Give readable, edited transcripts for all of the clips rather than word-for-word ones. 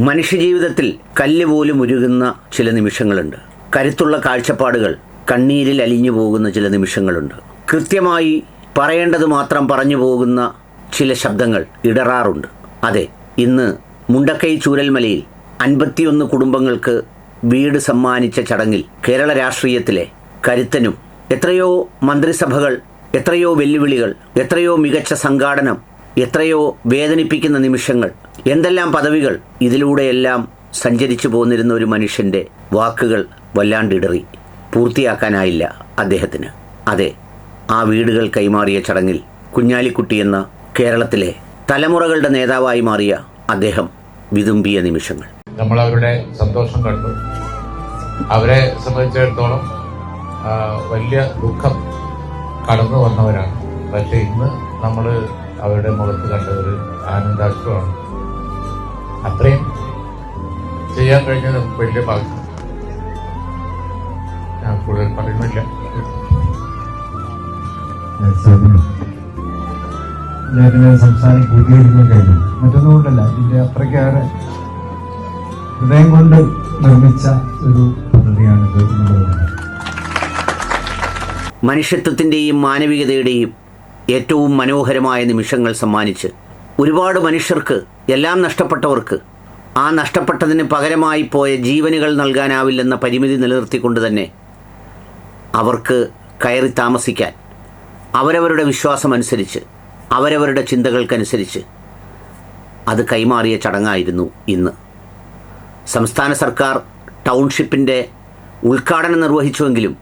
മനുഷ്യജീവിതത്തിൽ കല്ല് പോലും ഉരുകുന്ന ചില നിമിഷങ്ങളുണ്ട്. കരുത്തുള്ള കാഴ്ചപ്പാടുകൾ കണ്ണീരിൽ അലിഞ്ഞു പോകുന്ന ചില നിമിഷങ്ങളുണ്ട്. കൃത്യമായി പറയേണ്ടത് മാത്രം പറഞ്ഞു പോകുന്ന ചില ശബ്ദങ്ങൾ ഇടറാറുണ്ട്. അതെ, ഇന്ന് മുണ്ടക്കൈ ചൂരൽമലയിൽ 51 കുടുംബങ്ങൾക്ക് വീട് സമ്മാനിച്ച ചടങ്ങിൽ കേരള രാഷ്ട്രീയത്തിലെ കരുത്തനും, എത്രയോ മന്ത്രിസഭകൾ, എത്രയോ വെല്ലുവിളികൾ, എത്രയോ മികച്ച സംഘാടനം, എത്രയോ വേദനിപ്പിക്കുന്ന നിമിഷങ്ങൾ, എന്തെല്ലാം പദവികൾ, ഇതിലൂടെയെല്ലാം സഞ്ചരിച്ചു പോന്നിരുന്ന ഒരു മനുഷ്യൻ്റെ വാക്കുകൾ വല്ലാണ്ടിടറി. പൂർത്തിയാക്കാനായില്ല അദ്ദേഹത്തിന്. അതെ, ആ വീടുകൾ കൈമാറിയ ചടങ്ങിൽ കുഞ്ഞാലിക്കുട്ടി എന്ന കേരളത്തിലെ തലമുറകളുടെ നേതാവായി മാറിയ അദ്ദേഹം വിതുമ്പിയ നിമിഷങ്ങൾ. നമ്മൾ അവരുടെ സന്തോഷം കണ്ടു. അവരെ സംബന്ധിച്ചിടത്തോളം വലിയ ദുഃഖം കടന്നു വന്നവരാണ്. പക്ഷെ ഇന്ന് നമ്മൾ അവരുടെ മുഖത്ത് കണ്ട ഒരു ആനന്ദാശ്രമാണ്. അത്രയും ചെയ്യാൻ കഴിഞ്ഞത് വലിയ ഭാഗ്യം. ഞാൻ കൂടുതൽ പറയുന്നില്ല. സംസ്ഥാനം കൂട്ടിയിരിക്കാൻ കഴിഞ്ഞു. മറ്റൊന്നുകൊണ്ടല്ല, ഇതിന്റെ അത്രയ്ക്കേറെ ഹൃദയം കൊണ്ട് നിർമ്മിച്ച ഒരു പദ്ധതിയാണിത്. മനുഷ്യത്വത്തിൻ്റെയും മാനവികതയുടെയും ഏറ്റവും മനോഹരമായ നിമിഷങ്ങൾ സമ്മാനിച്ച് ഒരുപാട് മനുഷ്യർക്ക്, എല്ലാം നഷ്ടപ്പെട്ടവർക്ക്, ആ നഷ്ടപ്പെട്ടതിന് പകരമായി പോയ ജീവനുകൾ നൽകാനാവില്ലെന്ന പരിമിതി നിലനിർത്തിക്കൊണ്ട് തന്നെ അവർക്ക് കയറി താമസിക്കാൻ അവരവരുടെ വിശ്വാസമനുസരിച്ച്, അവരവരുടെ ചിന്തകൾക്കനുസരിച്ച് അത് കൈമാറിയ ചടങ്ങായിരുന്നു ഇന്ന്. സംസ്ഥാന സർക്കാർ ടൗൺഷിപ്പിൻ്റെ ഉദ്ഘാടനം നിർവഹിച്ചുവെങ്കിലും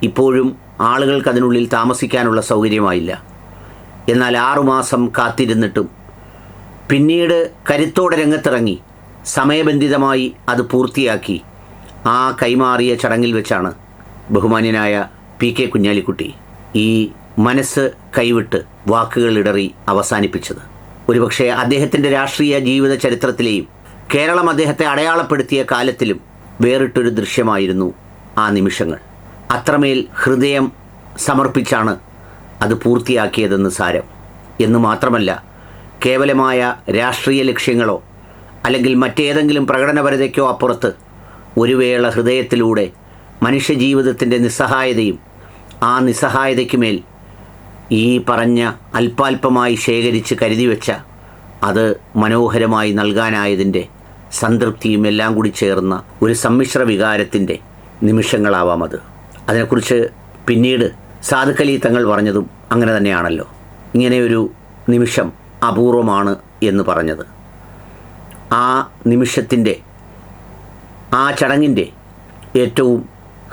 ഇപ്പോഴും ആളുകൾക്ക് അതിനുള്ളിൽ താമസിക്കാനുള്ള സൗകര്യമായില്ല. എന്നാൽ 6 മാസം കാത്തിരുന്നിട്ടും പിന്നീട് കരുത്തോടെ രംഗത്തിറങ്ങി സമയബന്ധിതമായി അത് പൂർത്തിയാക്കി ആ കൈമാറിയ ചടങ്ങിൽ വെച്ചാണ് ബഹുമാന്യനായ PK കുഞ്ഞാലിക്കുട്ടി ഈ മനസ്സ് കൈവിട്ട് വാക്കുകളിടറി അവസാനിപ്പിച്ചത്. ഒരുപക്ഷെ അദ്ദേഹത്തിൻ്റെ രാഷ്ട്രീയ ജീവിത ചരിത്രത്തിലെയും കേരളം അദ്ദേഹത്തെ അടയാളപ്പെടുത്തിയ കാലത്തിലും വേറിട്ടൊരു ദൃശ്യമായിരുന്നു ആ നിമിഷങ്ങൾ. അത്രമേൽ ഹൃദയം സമർപ്പിച്ചാണ് അത് പൂർത്തിയാക്കിയതെന്ന് സാരം. എന്ന് മാത്രമല്ല, കേവലമായ രാഷ്ട്രീയ ലക്ഷ്യങ്ങളോ അല്ലെങ്കിൽ മറ്റേതെങ്കിലും പ്രകടനപരതയ്ക്കോ അപ്പുറത്ത് ഒരു വേള ഹൃദയത്തിലൂടെ മനുഷ്യജീവിതത്തിൻ്റെ നിസ്സഹായതയും ആ നിസ്സഹായതയ്ക്ക് മേൽ ഈ പറഞ്ഞ അല്പാൽപമായി ശേഖരിച്ച് കരുതി വെച്ച അത് മനോഹരമായി നൽകാനായതിൻ്റെ സംതൃപ്തിയും എല്ലാം കൂടി ചേർന്ന ഒരു സമ്മിശ്ര വികാരത്തിൻ്റെ നിമിഷങ്ങളാവാം അത്. അതിനെക്കുറിച്ച് പിന്നീട് സാദിഖ് അലി തങ്ങൾ പറഞ്ഞതും അങ്ങനെ തന്നെയാണല്ലോ. ഇങ്ങനെയൊരു നിമിഷം അപൂർവമാണ് എന്ന് പറഞ്ഞത്. ആ നിമിഷത്തിൻ്റെ, ആ ചടങ്ങിൻ്റെ ഏറ്റവും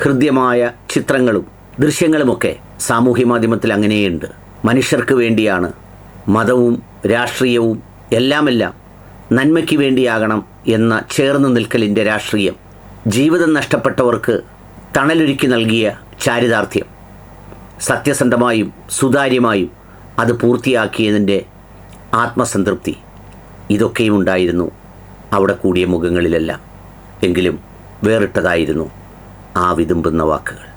ഹൃദ്യമായ ചിത്രങ്ങളും ദൃശ്യങ്ങളുമൊക്കെ സാമൂഹ്യ മാധ്യമത്തിൽ അങ്ങനെയുണ്ട്. മനുഷ്യർക്ക് വേണ്ടിയാണ് മതവും രാഷ്ട്രീയവും എല്ലാമെല്ലാം നന്മയ്ക്ക് വേണ്ടിയാകണം എന്ന ചേർന്ന് നിൽക്കലിൻ്റെ രാഷ്ട്രീയം, ജീവിതം നഷ്ടപ്പെട്ടവർക്ക് തണലൊരുക്കി നൽകിയ ചാരിതാർത്ഥ്യം, സത്യസന്ധമായും സുതാര്യമായും അത് പൂർത്തിയാക്കിയതിൻ്റെ ആത്മസംതൃപ്തി, ഇതൊക്കെയും ഉണ്ടായിരുന്നു അവിടെ കൂടിയ മുഖങ്ങളിലെല്ലാം. എങ്കിലും വേറിട്ടതായിരുന്നു ആ വിതുമ്പുന്ന വാക്കുകൾ.